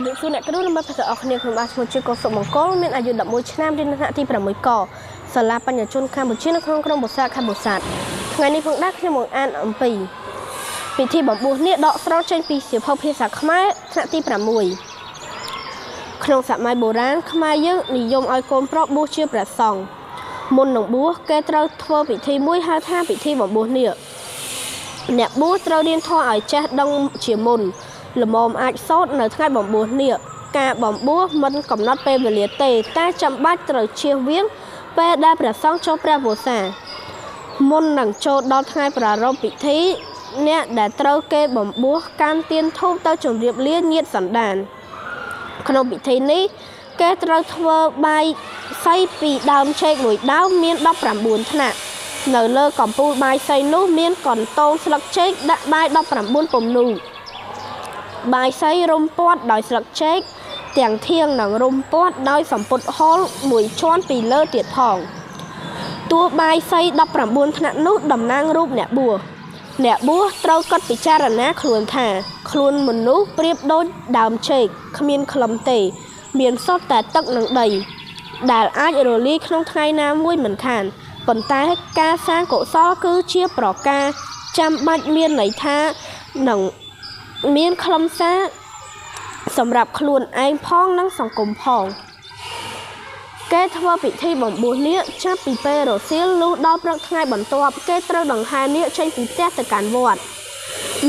ជំរាបសួរអ្នកគ្រូនិងមិត្តភក្តិអរគ្នាខ្ញុំបាទឈ្មោះជាកុសុមង្គលមានអាយុ11ឆ្នាំរៀននៅថ្នាក់ទី6កសាលាបញ្ញាជនកម្ពុជានៅក្នុងក្រុងបូសាខេត្តបូសាថ្ងៃនេះផងដែរខ្ញុំនឹងអានអំពីពិធីបំពោះនាគដកស្រោតចេញពីសៀវភៅភាសាខ្មែរថ្នាក់ទី6ក្នុងសម័យបុរាណខ្មែរយើងនិយមឲ្យកូនប្រុសបួសជាព្រះសង្ឃមុននឹងបួសគេត្រូវធ្វើពិធីមួយហៅថាពិធីបំពោះនាគអ្នកបួសត្រូវរៀនធម៌ឲ្យចេះដឹងជាមុនល្មមអាចសូត្រនៅថ្ងៃបំពោះនាគការបំពោះមិនកំណត់ពេលវេលាទេតែចាំបាច់ត្រូវជៀសវាងពេលដែលព្រះសង្ឃចូលព្រះវស្សាមុននឹងចូលដល់ថ្ងៃប្រារព្ធពិធីអ្នកដែលត្រូវគេបំពោះកាន់ទៀនធូបទៅជម្រាបលាញាតិសន្តានក្នុងពិធីនេះគេត្រូវធ្វើបាយសីពីដើមចេកមួយដើមមាន19ថ្នាក់នៅលើកំពូលបាយសីនោះមានកន្ទោងស្លឹកចេកដាក់បាយ19ពំនូបាយសីរុំព័ទ្ធដោយស្លឹកចេកទាំងធៀងនិងរុំព័ទ្ធដោយសំពត់ហូលមួយជាន់ពីលើទៀតផងតួបាយសី19ថ្នាក់នោះតំណាងរូបអ្នកបួសត្រូវកត់ពិចារណាខ្លួនថាខ្លួនមនុស្សប្រៀបដូចដើមចេកគ្មានក្លឹមទេមានសុទ្ធតែទឹកនិងដីដែលអាចរលាយក្នុងថ្ងៃណាមួយមិនខានប៉ុន្តែការសាងកុសលគឺជាប្រការចាំបាច់មានន័យថានឹងមានខ្លឹមសារសម្រាប់ខ្លួនឯងផងនិងសង្គមផងគេធ្វើពិធីបំពោះនាគចាប់ពីពេលរសៀលលុះដល់ព្រឹកថ្ងៃបន្ទាប់គេត្រូវដង្ហែនាគចេញពីផ្ទះទៅកាន់វត្ត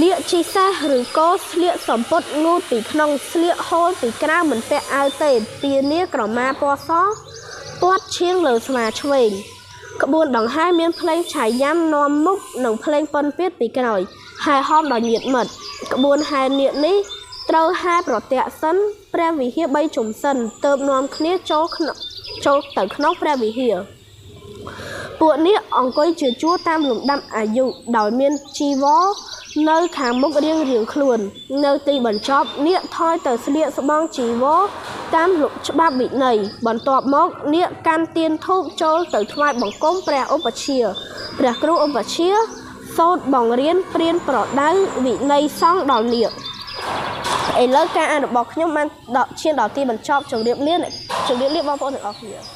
នាគជីសេះឬក៏ស្លៀកសំពត់ងូតពីក្នុងស្លៀកហូលពីក្រៅមិនពាក់អាវទេទានាក្រមាពណ៌សពាត់ឈៀងលើស្មាឆ្វេងក្បួនដង្ហែមានភ្លេងឆាយ៉ាំនាំមុខនិងភ្លេងពិណពាទ្យពីក្រោយហែហោមដល់ញាតិមិត្តក្បួនហែនាគនេះត្រូវហែប្រទក្សិណព្រះវិហារ3ជុំសិនទើបនាំគ្នាចូលទៅក្នុងព្រះវិហារពួកនាគអង្គុយជាជួរតាមលំដាប់អាយុដោយមានជីវរនៅខាងមុខរៀងខ្លួននៅទីបញ្ចប់នាគថយទៅស្លៀកស្បង់ជីវរតាមច្បាប់វិន័យបន្ទាប់មកនាគកាន់ទៀនធូបចូលទៅថ្វាយបង្គំព្រះឧបជាព្រះគ្រូឧបជាសូត្របង្រៀនព្រានប្រដៅវិន័យសង្ឃដល់នាគឥឡូវការអានរបស់ខ្ញុំបានឈានដល់ទីបញ្ចប់ជម្រាបលាបងប្អូនទាំងអស់គ្នា